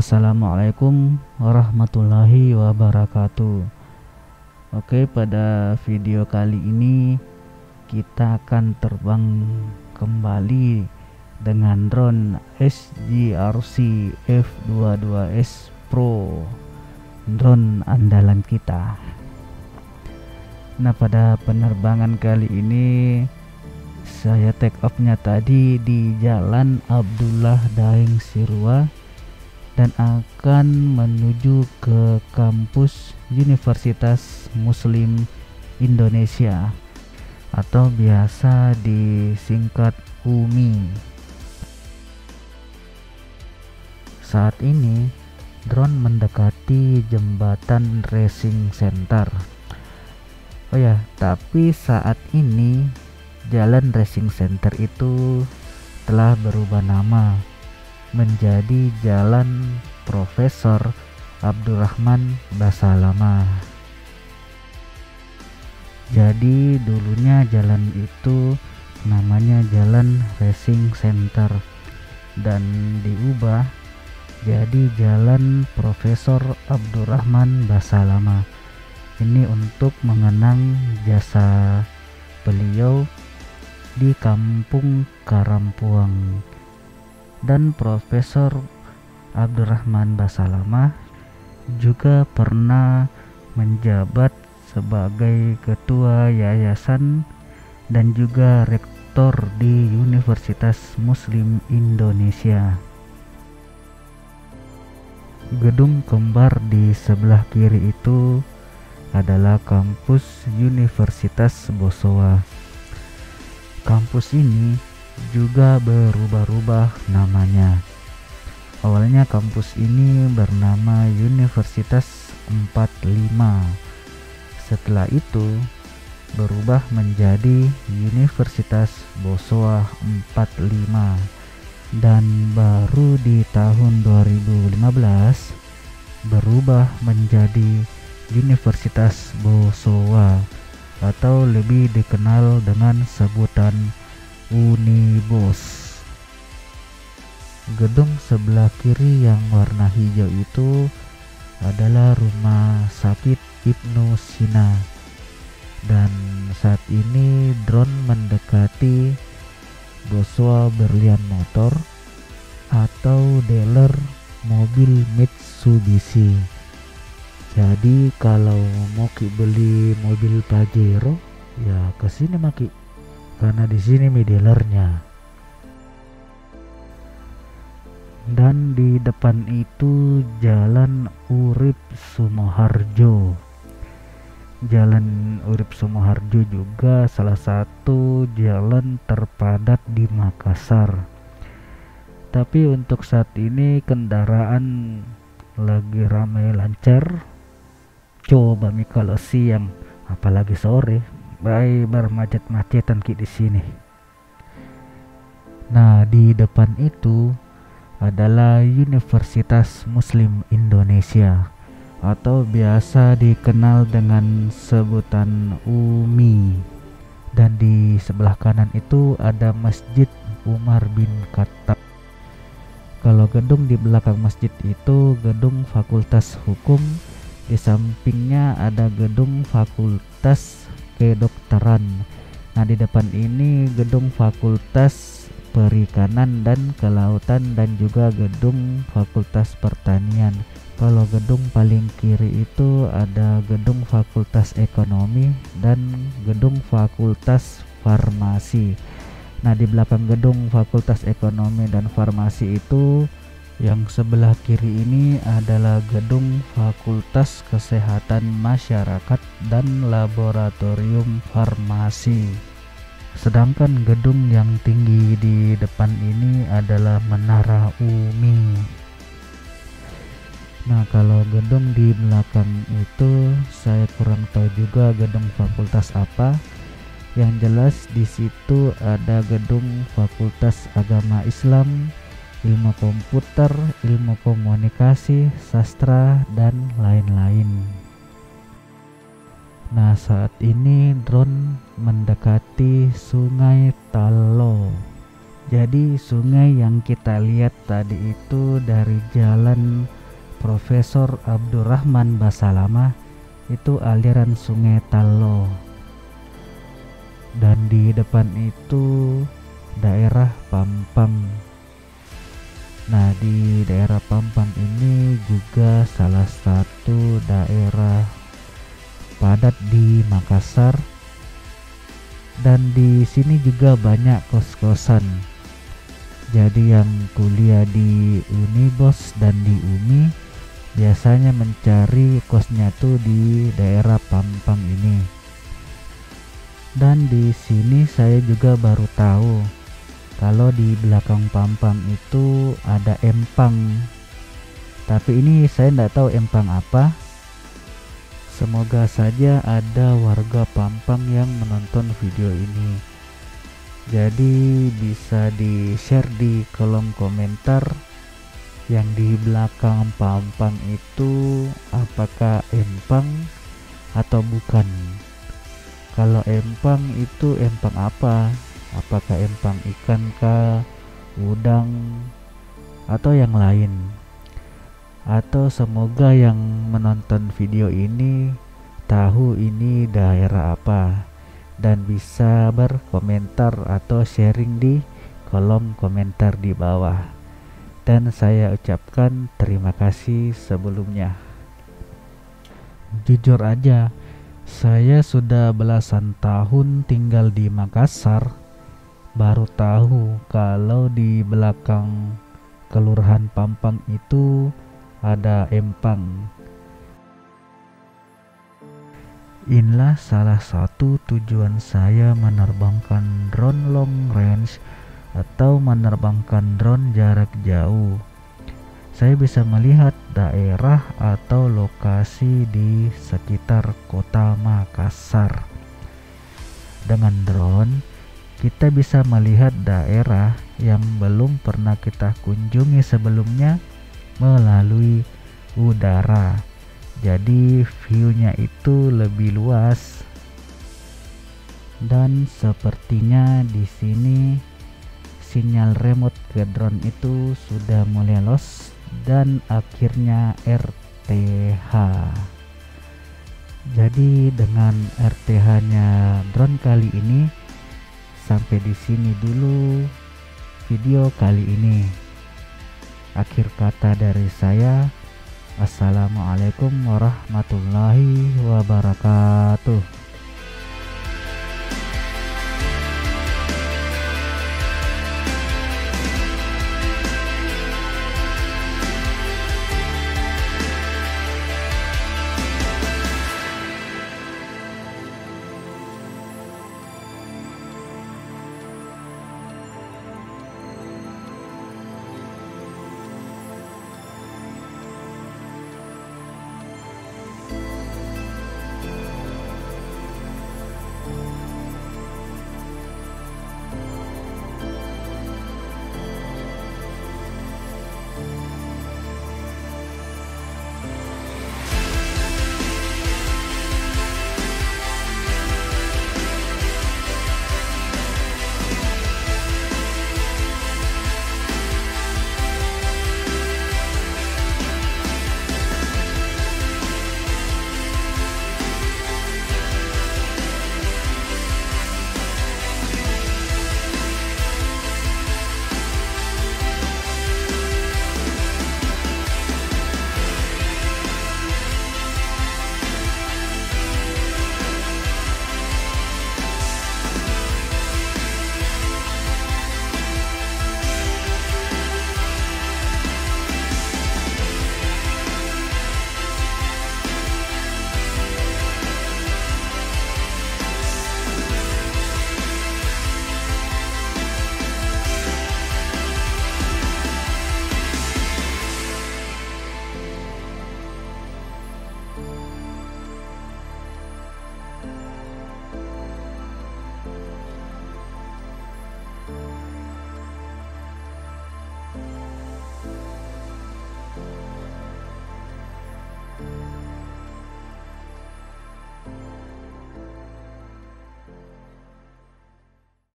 Assalamualaikum warahmatullahi wabarakatuh. Oke, pada video kali ini kita akan terbang kembali dengan drone SGRC F22S Pro, drone andalan kita. Nah, pada penerbangan kali ini saya take off-nya tadi di Jalan Abdullah Daeng Sirua dan akan menuju ke kampus Universitas Muslim Indonesia atau biasa disingkat UMI. Saat ini drone mendekati jembatan Racing Center. Oh ya, tapi saat ini jalan Racing Center itu telah berubah nama menjadi Jalan Profesor Abdurrahman Basalamah. Jadi dulunya jalan itu namanya Jalan Racing Center dan diubah jadi Jalan Profesor Abdurrahman Basalamah. Ini untuk mengenang jasa beliau di Kampung Karampuang. Dan Profesor Abdurrahman Basalamah juga pernah menjabat sebagai ketua yayasan dan juga rektor di Universitas Muslim Indonesia. Gedung kembar di sebelah kiri itu adalah kampus Universitas Bosowa. Kampus ini juga berubah-ubah namanya. Awalnya kampus ini bernama Universitas 45. Setelah itu berubah menjadi Universitas Bosowa 45 dan baru di tahun 2015 berubah menjadi Universitas Bosowa atau lebih dikenal dengan sebutan Unibos. Gedung sebelah kiri yang warna hijau itu adalah Rumah Sakit Ibnu Sina. Dan saat ini drone mendekati Bosowa Berlian Motor atau dealer mobil Mitsubishi. Jadi kalau mau beli mobil Pajero ya kesini maki, karena di sini dealernya. Dan di depan itu Jalan Urip Sumoharjo. Jalan Urip Sumoharjo juga salah satu jalan terpadat di Makassar. Tapi untuk saat ini kendaraan lagi ramai lancar. Coba kalau siang apalagi sore, baik bermacet-macetan di sini. Nah, di depan itu adalah Universitas Muslim Indonesia atau biasa dikenal dengan sebutan UMI. Dan di sebelah kanan itu ada Masjid Umar bin Khattab. Kalau gedung di belakang masjid itu gedung Fakultas Hukum, di sampingnya ada gedung Fakultas Kedokteran. Nah, di depan ini gedung Fakultas Perikanan dan Kelautan dan juga gedung Fakultas Pertanian. Kalau gedung paling kiri itu ada gedung Fakultas Ekonomi dan gedung Fakultas Farmasi. Nah, di belakang gedung Fakultas Ekonomi dan Farmasi itu yang sebelah kiri ini adalah gedung Fakultas Kesehatan Masyarakat dan Laboratorium Farmasi. Sedangkan gedung yang tinggi di depan ini adalah Menara UMI. Nah, kalau gedung di belakang itu saya kurang tahu juga gedung fakultas apa. Yang jelas di situ ada gedung Fakultas Agama Islam, Ilmu Komputer, Ilmu Komunikasi, Sastra, dan lain-lain. Nah, saat ini drone mendekati Sungai Talo. Jadi sungai yang kita lihat tadi itu dari Jalan Profesor Abdurrahman Basalamah, itu aliran Sungai Tallo. Dan di depan itu daerah Pampang. Nah, di daerah Pampang ini juga salah satu daerah padat di Makassar, dan di sini juga banyak kos-kosan. Jadi yang kuliah di Unibos dan di UMI biasanya mencari kosnya tuh di daerah Pampang ini. Dan di sini saya juga baru tahu kalau di belakang Pampang itu ada empang. Tapi ini saya tidak tahu empang apa. Semoga saja ada warga Pampang yang menonton video ini. Jadi bisa di-share di kolom komentar yang di belakang Pampang itu apakah empang atau bukan. Kalau empang itu empang apa? Apakah empang ikan kah, udang, atau yang lain? Atau semoga yang menonton video ini tahu ini daerah apa dan bisa berkomentar atau sharing di kolom komentar di bawah. Dan saya ucapkan terima kasih sebelumnya. Jujur aja, saya sudah belasan tahun tinggal di Makassar, baru tahu kalau di belakang Kelurahan Pampang itu ada empang. Inilah salah satu tujuan saya menerbangkan drone long range atau menerbangkan drone jarak jauh. Saya bisa melihat daerah atau lokasi di sekitar kota Makassar. Dengan drone, kita bisa melihat daerah yang belum pernah kita kunjungi sebelumnya melalui udara. Jadi view-nya itu lebih luas. Dan sepertinya di sini sinyal remote ke drone itu sudah mulai lost dan akhirnya RTH. Jadi dengan RTH-nya drone kali ini, sampai di sini dulu video kali ini. Akhir kata dari saya, assalamualaikum warahmatullahi wabarakatuh.